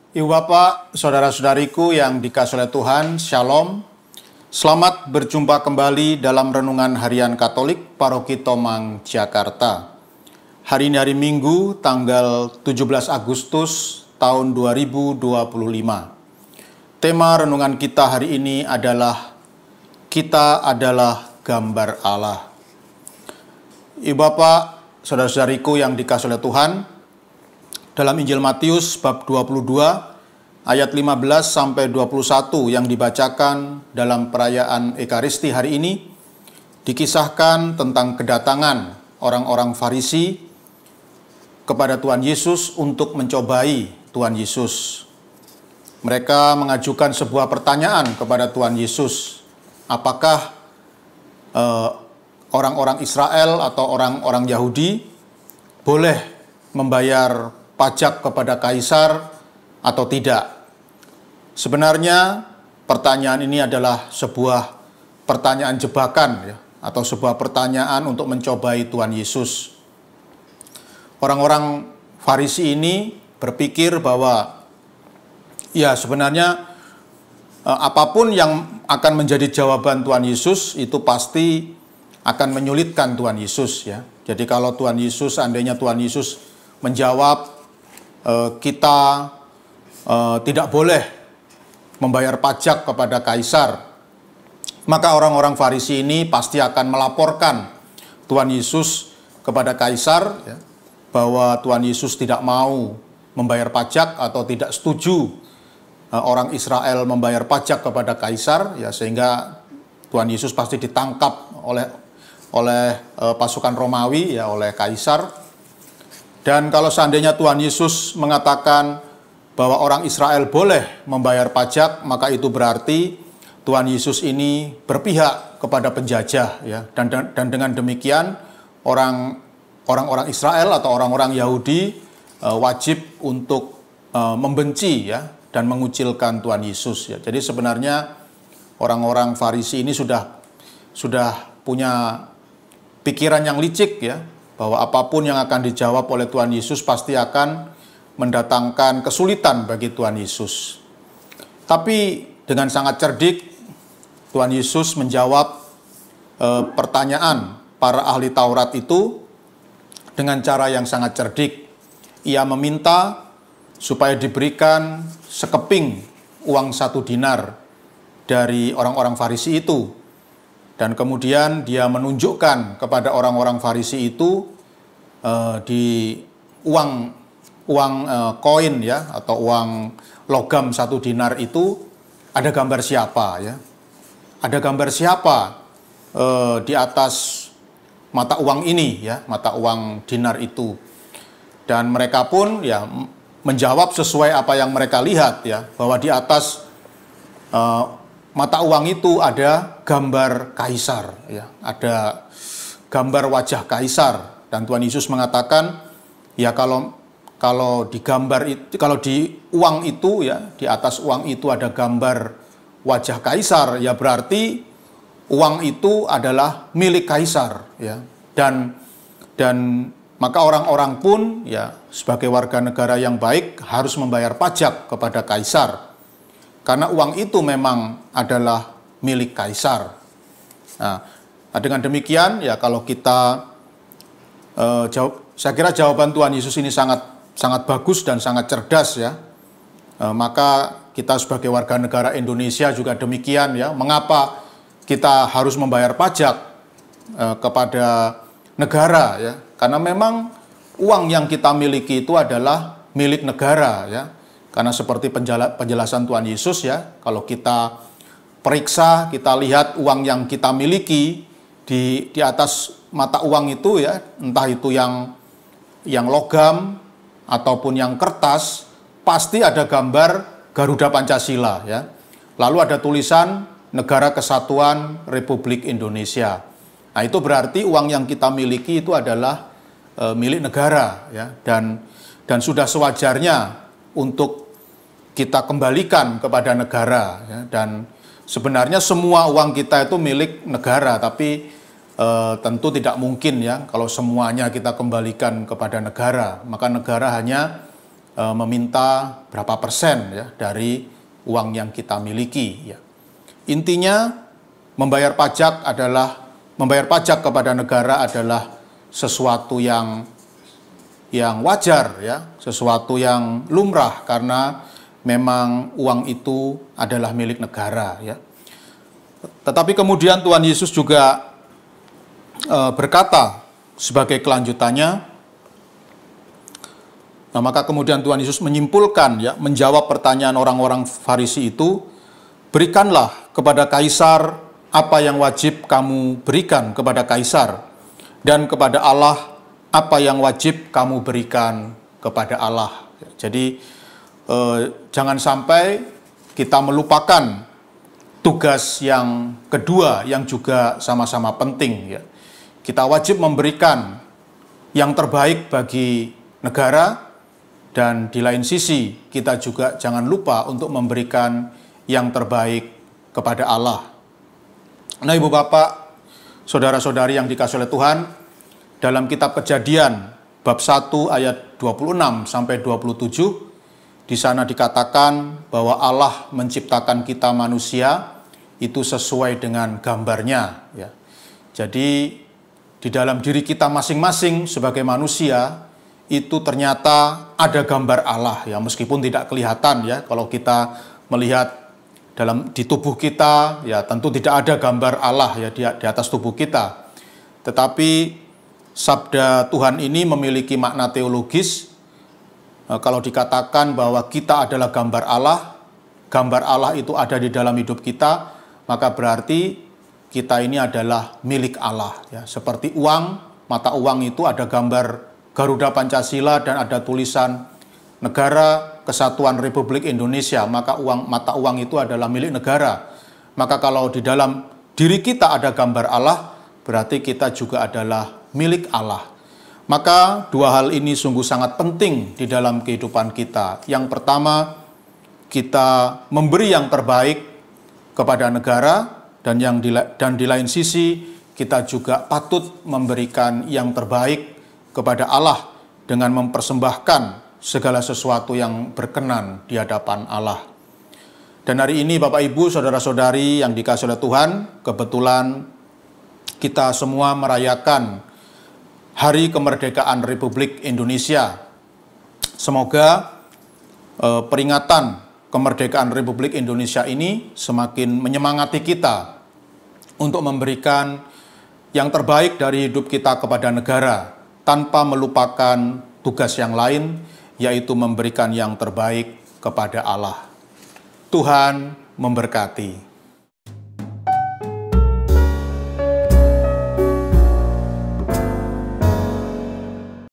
Ibu Bapak, saudara-saudariku yang dikasihi oleh Tuhan, Shalom. Selamat berjumpa kembali dalam Renungan Harian Katolik Paroki Tomang, Jakarta. Hari ini hari Minggu, tanggal 17 Agustus tahun 2025. Tema renungan kita hari ini adalah Kita adalah Gambar Allah. Ibu Bapak, saudara-saudariku yang dikasihi oleh Tuhan, dalam Injil Matius bab 22 ayat 15 sampai 21 yang dibacakan dalam perayaan Ekaristi hari ini dikisahkan tentang kedatangan orang-orang Farisi kepada Tuhan Yesus untuk mencobai Tuhan Yesus. Mereka mengajukan sebuah pertanyaan kepada Tuhan Yesus. Apakah orang-orang Israel atau orang-orang Yahudi boleh membayar pajak kepada kaisar atau tidak? Sebenarnya pertanyaan ini adalah sebuah pertanyaan jebakan ya, atau sebuah pertanyaan untuk mencobai Tuhan Yesus. Orang-orang Farisi ini berpikir bahwa ya sebenarnya apapun yang akan menjadi jawaban Tuhan Yesus itu pasti akan menyulitkan Tuhan Yesus ya. Jadi kalau Tuhan Yesus, seandainya Tuhan Yesus menjawab kita tidak boleh membayar pajak kepada kaisar, maka orang-orang Farisi ini pasti akan melaporkan Tuhan Yesus kepada kaisar ya, bahwa Tuhan Yesus tidak mau membayar pajak atau tidak setuju orang Israel membayar pajak kepada kaisar ya, sehingga Tuhan Yesus pasti ditangkap oleh pasukan Romawi ya, oleh kaisar. Dan kalau seandainya Tuhan Yesus mengatakan bahwa orang Israel boleh membayar pajak, maka itu berarti Tuhan Yesus ini berpihak kepada penjajah ya. Dan dengan demikian orang-orang Israel atau orang-orang Yahudi wajib untuk membenci ya dan mengucilkan Tuhan Yesus ya. Jadi sebenarnya orang-orang Farisi ini sudah punya pikiran yang licik ya, bahwa apapun yang akan dijawab oleh Tuhan Yesus pasti akan mendatangkan kesulitan bagi Tuhan Yesus. Tapi dengan sangat cerdik, Tuhan Yesus menjawab pertanyaan para ahli Taurat itu dengan cara yang sangat cerdik. Ia meminta supaya diberikan sekeping uang 1 dinar dari orang-orang Farisi itu. Dan kemudian dia menunjukkan kepada orang-orang Farisi itu di uang koin ya, atau uang logam 1 dinar itu ada gambar siapa ya. Ada gambar siapa di atas mata uang ini ya, mata uang dinar itu. Dan mereka pun ya menjawab sesuai apa yang mereka lihat ya, bahwa di atas mata uang itu ada gambar kaisar ya, ada gambar wajah kaisar. Dan Tuhan Yesus mengatakan ya, kalau di gambar itu, kalau di uang itu ya, di atas uang itu ada gambar wajah kaisar, ya berarti uang itu adalah milik kaisar ya. Dan maka orang-orang pun ya sebagai warga negara yang baik harus membayar pajak kepada kaisar. Karena uang itu memang adalah milik kaisar. Nah, dengan demikian ya, kalau kita saya kira jawaban Tuhan Yesus ini sangat bagus dan sangat cerdas ya. Maka kita sebagai warga negara Indonesia juga demikian ya. Mengapa kita harus membayar pajak kepada negara ya? Karena memang uang yang kita miliki itu adalah milik negara ya. Karena seperti penjelasan Tuhan Yesus ya, kalau kita periksa, kita lihat uang yang kita miliki di atas mata uang itu ya, entah itu yang logam ataupun yang kertas, pasti ada gambar Garuda Pancasila ya. Lalu ada tulisan Negara Kesatuan Republik Indonesia. Nah, itu berarti uang yang kita miliki itu adalah milik negara ya, dan sudah sewajarnya untuk kita kembalikan kepada negara ya. Dan sebenarnya semua uang kita itu milik negara, tapi tentu tidak mungkin ya kalau semuanya kita kembalikan kepada negara. Maka negara hanya meminta berapa persen ya dari uang yang kita miliki ya. Intinya membayar pajak kepada negara adalah sesuatu yang wajar ya, sesuatu yang lumrah karena memang uang itu adalah milik negara ya. Tetapi kemudian Tuhan Yesus juga berkata sebagai kelanjutannya, nah, maka kemudian Tuhan Yesus menyimpulkan ya, menjawab pertanyaan orang-orang Farisi itu, berikanlah kepada Kaisar apa yang wajib kamu berikan kepada Kaisar, dan kepada Allah apa yang wajib kamu berikan kepada Allah. Jadi jangan sampai kita melupakan tugas yang kedua yang juga sama-sama penting ya. Kita wajib memberikan yang terbaik bagi negara, dan di lain sisi kita juga jangan lupa untuk memberikan yang terbaik kepada Allah. Nah, Ibu Bapak, saudara-saudari yang dikasihi oleh Tuhan, dalam kitab Kejadian bab 1 ayat 26 sampai 27, di sana dikatakan bahwa Allah menciptakan kita manusia itu sesuai dengan gambarnya ya. Jadi di dalam diri kita masing-masing sebagai manusia itu ternyata ada gambar Allah ya, meskipun tidak kelihatan ya. Kalau kita melihat di tubuh kita ya, tentu tidak ada gambar Allah ya di atas tubuh kita. Tetapi sabda Tuhan ini memiliki makna teologis. Kalau dikatakan bahwa kita adalah gambar Allah itu ada di dalam hidup kita, maka berarti kita ini adalah milik Allah ya. Seperti uang, mata uang itu ada gambar Garuda Pancasila dan ada tulisan Negara Kesatuan Republik Indonesia, maka mata uang itu adalah milik negara. Maka kalau di dalam diri kita ada gambar Allah, berarti kita juga adalah milik Allah. Maka dua hal ini sungguh sangat penting di dalam kehidupan kita. Yang pertama, kita memberi yang terbaik kepada negara, dan di lain sisi kita juga patut memberikan yang terbaik kepada Allah dengan mempersembahkan segala sesuatu yang berkenan di hadapan Allah. Dan hari ini Bapak Ibu, saudara-saudari yang dikasihi oleh Tuhan, kebetulan kita semua merayakan Hari Kemerdekaan Republik Indonesia. Semoga peringatan kemerdekaan Republik Indonesia ini semakin menyemangati kita untuk memberikan yang terbaik dari hidup kita kepada negara, tanpa melupakan tugas yang lain, yaitu memberikan yang terbaik kepada Allah. Tuhan memberkati.